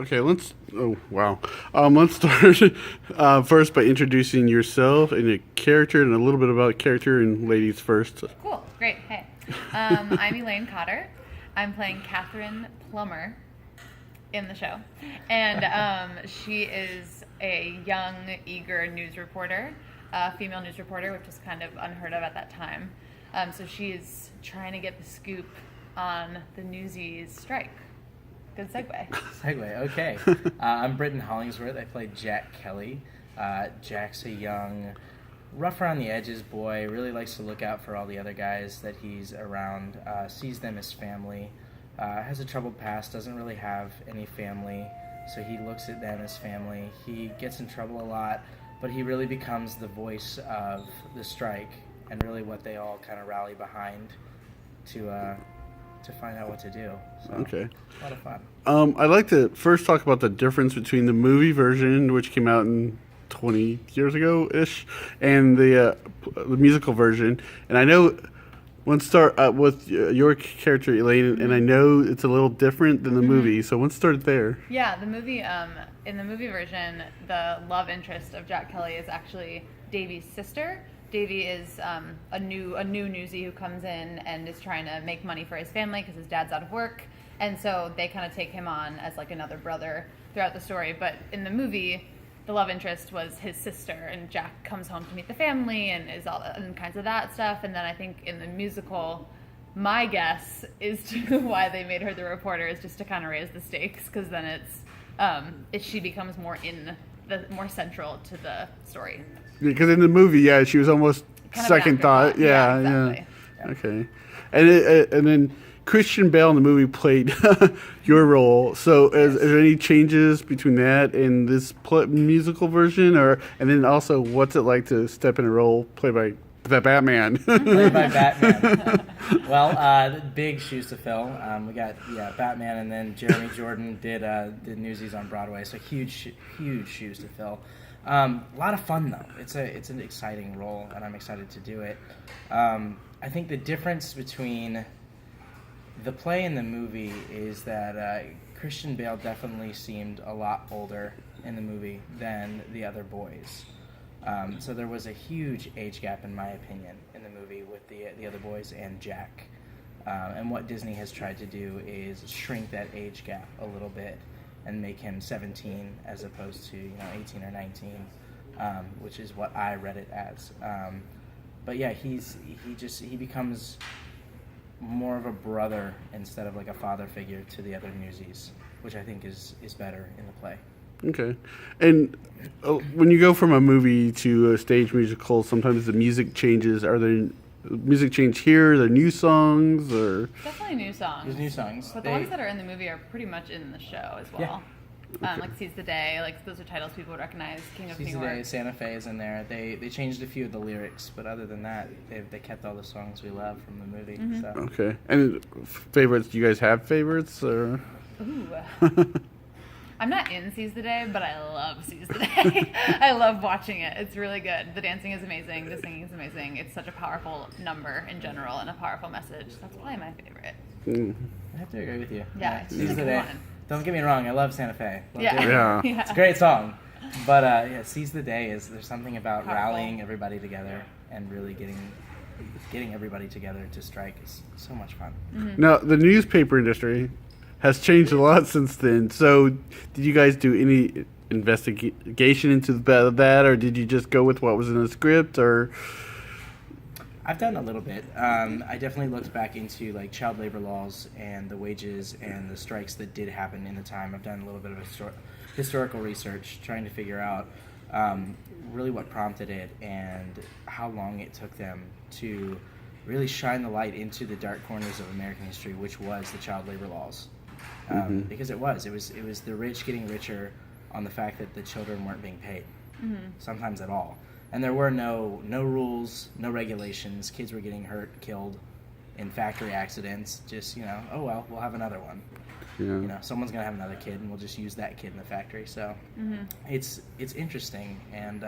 Okay, let's. Oh wow. Let's start first by introducing yourself and your character, and a little bit about character and ladies first. Cool, great. Hey, I'm Elaine Cotter. I'm playing Catherine Plummer in the show, and she is a young, eager news reporter, female news reporter, which was kind of unheard of at that time. So she's trying to get the scoop on the Newsies strike. Good segue. Okay. I'm Britton Hollingsworth. I play Jack Kelly. Jack's a young, rough around the edges boy, really likes to look out for all the other guys that he's around, sees them as family, has a troubled past, doesn't really have any family, so he looks at them as family. He gets in trouble a lot, but he really becomes the voice of the strike and really what they all kind of rally behind to find out what to do. So, Okay. A lot of fun. I'd like to first talk about the difference between the movie version, which came out in 20 years ago-ish, and the musical version. And I know, let's start with your character, Elaine, and I know it's a little different than the movie, so let's start there. Yeah, the movie, in the movie version, the love interest of Jack Kelly is actually Davy's sister. Davy is a new newsie who comes in and is trying to make money for his family because his dad's out of work, and so they kind of take him on as like another brother throughout the story. But in the movie, the love interest was his sister, and Jack comes home to meet the family and is all and kinds of that stuff. And then I think in the musical, my guess is to why they made her the reporter is just to kind of raise the stakes, because then she becomes more central to the story. Because in the movie, she was almost Kind of second an thought. afterthought. Yeah, exactly. Okay. And then Christian Bale in the movie played your role. So is there any changes between that and this musical version? And then also, what's it like to step in a role played by the Batman? Played by Batman. Well, big shoes to fill. We got Batman, and then Jeremy Jordan did Newsies on Broadway. So huge shoes to fill. A lot of fun though. It's an exciting role, and I'm excited to do it. I think the difference between the play and the movie is that Christian Bale definitely seemed a lot older in the movie than the other boys. So there was a huge age gap, in my opinion, in the movie with the other boys and Jack. And what Disney has tried to do is shrink that age gap a little bit and make him 17 as opposed to 18 or 19, which is what I read it as. But yeah, he becomes more of a brother instead of like a father figure to the other Newsies, which I think is better in the play. Okay. And when you go from a movie to a stage musical, sometimes the music changes. Are there music change here? Are there new songs? Or Definitely new songs. There's new songs. But the ones that are in the movie are pretty much in the show as well. Yeah. Like Seize the Day, like those are titles people would recognize. King of New Seize the York. Day, Santa Fe is in there. They changed a few of the lyrics, but other than that, they kept all the songs we love from the movie. So. Okay. And favorites? Do you guys have favorites? Or? Ooh. I'm not in Seize the Day, but I love Seize the Day. I love watching it. It's really good. The dancing is amazing. The singing is amazing. It's such a powerful number in general and a powerful message. That's probably my favorite. I have to agree with you. Yeah, Seize the good Day. one. Don't get me wrong, I love Santa Fe. Love Yeah. it. Yeah. It's a great song. But Seize the Day there's something about Powerful. rallying everybody together and really getting everybody together to strike is so much fun. Now, the newspaper industry has changed a lot since then. So, did you guys do any investigation into that, or did you just go with what was in the script, or? I've done a little bit. I definitely looked back into like child labor laws and the wages and the strikes that did happen in the time. I've done a little bit of historical research, trying to figure out really what prompted it and how long it took them to really shine the light into the dark corners of American history, which was the child labor laws. Because it was the rich getting richer on the fact that the children weren't being paid, sometimes at all. And there were no rules, no regulations. Kids were getting hurt, killed in factory accidents. Just, oh well, we'll have another one. Yeah. Someone's going to have another kid, and we'll just use that kid in the factory. So it's interesting, and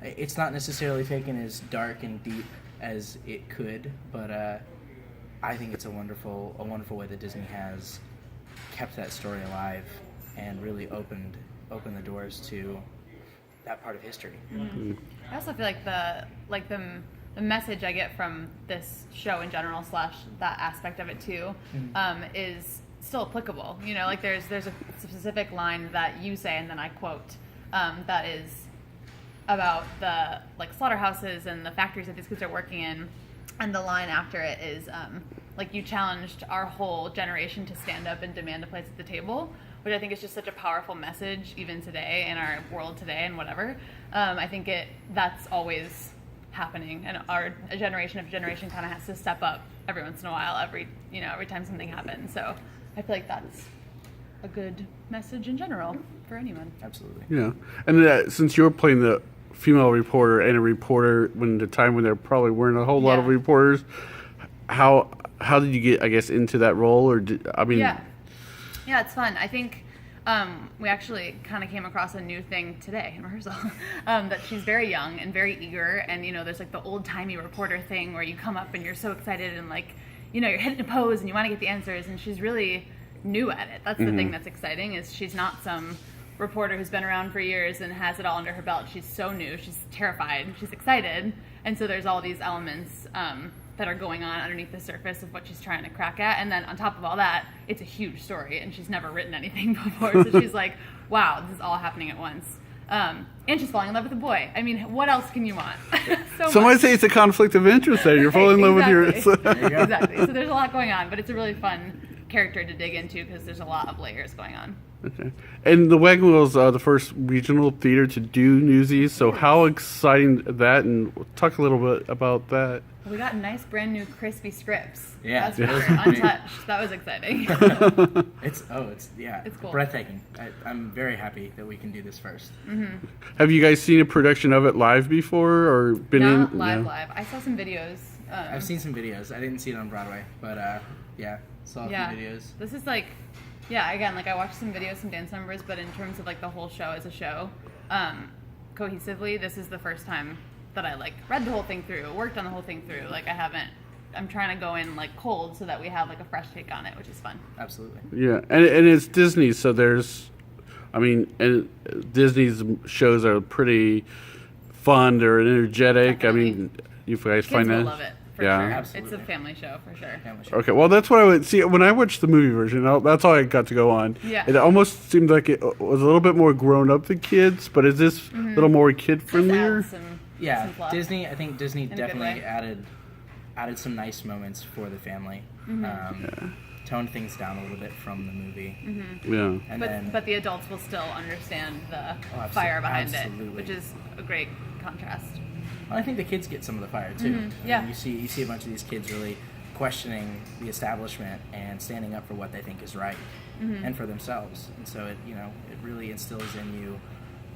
it's not necessarily taken as dark and deep as it could, but I think it's a wonderful way that Disney has kept that story alive and really opened the doors to that part of history. I also feel like the message I get from this show in general / that aspect of it too is still applicable. You know, like there's a specific line that you say and then I quote that is about the like slaughterhouses and the factories that these kids are working in, and the line after it is like, you challenged our whole generation to stand up and demand a place at the table, which I think is just such a powerful message even today in our world today and whatever. I think that's always happening, and our generation kind of has to step up every once in a while, every time something happens. So I feel like that's a good message in general for anyone. Absolutely. Yeah, and since you were playing the female reporter and a reporter when the time when there probably weren't a whole lot of reporters, how did you get, I guess, into that role? Or yeah, it's fun. I think we actually kind of came across a new thing today in rehearsal, that she's very young and very eager, and there's like the old-timey reporter thing where you come up and you're so excited and like, you're hitting a pose and you want to get the answers, and she's really new at it. That's the thing that's exciting, is she's not some reporter who's been around for years and has it all under her belt. She's so new, she's terrified, she's excited, and so there's all these elements that are going on underneath the surface of what she's trying to crack at. And then on top of all that, it's a huge story, and she's never written anything before, so she's like, wow, this is all happening at once. And she's falling in love with a boy. I mean, what else can you want? Some might say it's a conflict of interest there. You're falling in love with your... Exactly. So there's a lot going on, but it's a really fun character to dig into because there's a lot of layers going on. Okay. And the Wagwill's the first regional theater to do Newsies, so how exciting that, and talk a little bit about that. We got nice, brand new, crispy scripts. Yeah, that's untouched. That was exciting. It's cool. Breathtaking. I'm very happy that we can do this first. Mm-hmm. Have you guys seen a production of it live before, or been Not in? live. I saw some videos. I've seen some videos. I didn't see it on Broadway, but saw a few videos. This is like, again, like I watched some videos, some dance numbers, but in terms of like the whole show as a show, cohesively, this is the first time that I like read the whole thing through, worked on the whole thing through. Like I'm trying to go in like cold so that we have like a fresh take on it, which is fun. Absolutely. Yeah, and it's Disney, so and Disney's shows are pretty fun. They're energetic. Definitely. I mean, you guys Kids find will that? love it. For Yeah. sure. Absolutely. It's a family show for sure. Okay, well, that's what I would see when I watched the movie version. That's all I got to go on. Yeah. It almost seemed like it was a little bit more grown up than kids, but is this a little more kid friendlier? Yeah, fluff. I think Disney In a good definitely way. added some nice moments for the family. Toned things down a little bit from the movie. Yeah. And but the adults will still understand the fire behind it, which is a great contrast. Well, I think the kids get some of the fire too. Yeah. I mean, you see a bunch of these kids really questioning the establishment and standing up for what they think is right and for themselves. And so it really instills in you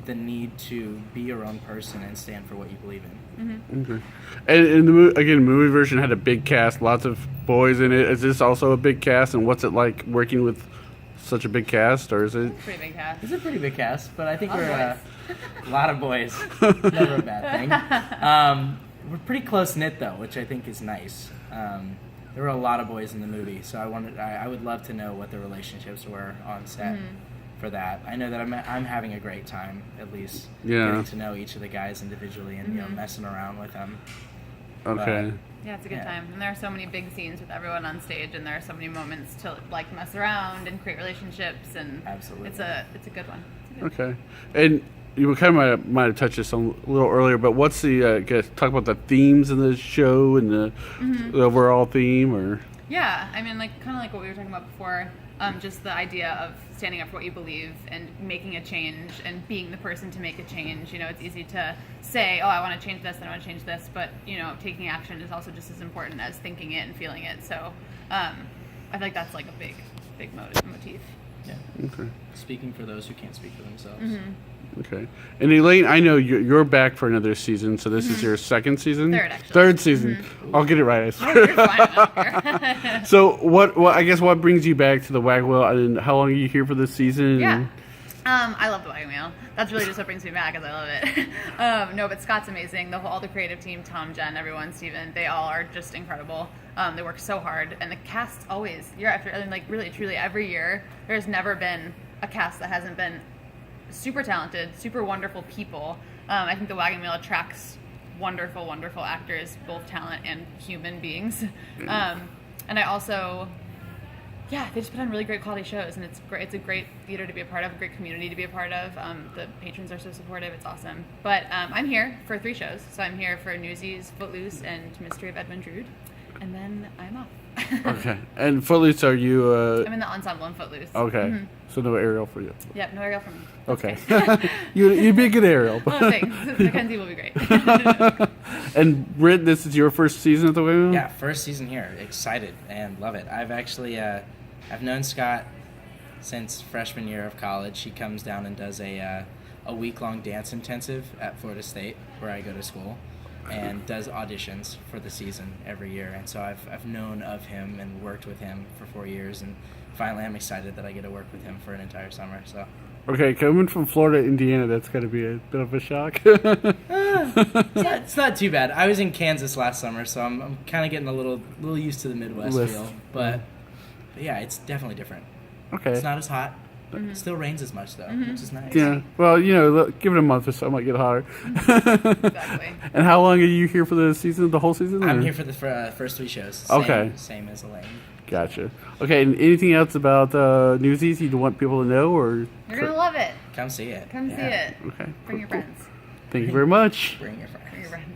the need to be your own person and stand for what you believe in. Okay. And the movie version had a big cast, lots of boys in it. Is this also a big cast? And what's it like working with such a big cast, or is it? Pretty big cast. It's a pretty big cast, but I think A lot we're of a lot of boys. Never a bad thing. We're pretty close knit though, which I think is nice. There were a lot of boys in the movie, so I would love to know what the relationships were on set. For that, I know that I'm having a great time, at least getting to know each of the guys individually and messing around with them. Okay. Yeah, it's a good time, and there are so many big scenes with everyone on stage, and there are so many moments to like mess around and create relationships, and absolutely, it's a good one. Okay, and you kind of might have touched this a little earlier, but what's the talk about the themes in the show and the overall theme, or? Yeah, I mean, like kind of like what we were talking about before. Just the idea of standing up for what you believe and making a change and being the person to make a change. It's easy to say, oh, I want to change this and I want to change this, but, taking action is also just as important as thinking it and feeling it. So I feel like that's like a big motif. Yeah. Okay. Speaking for those who can't speak for themselves. Okay. And Elaine, I know you're back for another season, so this is your second season? Third, actually. Third season. I'll get it right, I swear. Oh, you're fine. I don't care. So what brings you back to the Wagwheel, and how long are you here for this season? Yeah. I love the wagon wheel. That's really just what brings me back, is I love it. No, but Scott's amazing. All the creative team, Tom, Jen, everyone, Steven, they all are just incredible. They work so hard, and the cast always, year after, like really truly every year, there's never been a cast that hasn't been super talented, super wonderful people. I think the Wagon Wheel attracts wonderful, wonderful actors, both talent and human beings. And I also, they just put on really great quality shows, and it's great. It's a great theater to be a part of, a great community to be a part of. The patrons are so supportive. It's awesome. But I'm here for 3 shows. So I'm here for Newsies, Footloose, and Mystery of Edmund Drood. And then I'm off. Okay. And Footloose, are you... I'm in the ensemble in Footloose. Okay. Mm-hmm. So no Ariel for you. Yep, no Ariel for me. Okay. You'd be a good Ariel. Oh, thanks. Mackenzie will be great. And Britt, this is your first season at the Wagon Wheel? Yeah, first season here. Excited and love it. I've actually I've known Scott since freshman year of college. He comes down and does a week-long dance intensive at Florida State, where I go to school, and does auditions for the season every year. And so I've known of him and worked with him for 4 years, and finally I'm excited that I get to work with him for an entire summer. So. Okay, coming from Florida to Indiana, that's got to be a bit of a shock. It's not too bad. I was in Kansas last summer, so I'm kind of getting a little used to the Midwest feel. But yeah, it's definitely different. Okay. It's not as hot. It still rains as much, though, which is nice. Yeah. Well, give it a month or so, it might get hotter. Exactly. And how long are you here for the season, the whole season? I'm or? here for the first 3 shows. Okay. Same as Elaine. Gotcha. Okay, and anything else about Newsies you'd want people to know? Or You're going to love it. Come see it. Come see it. Okay. Bring your friends. Thank you very much. Bring your friends. Bring your friends.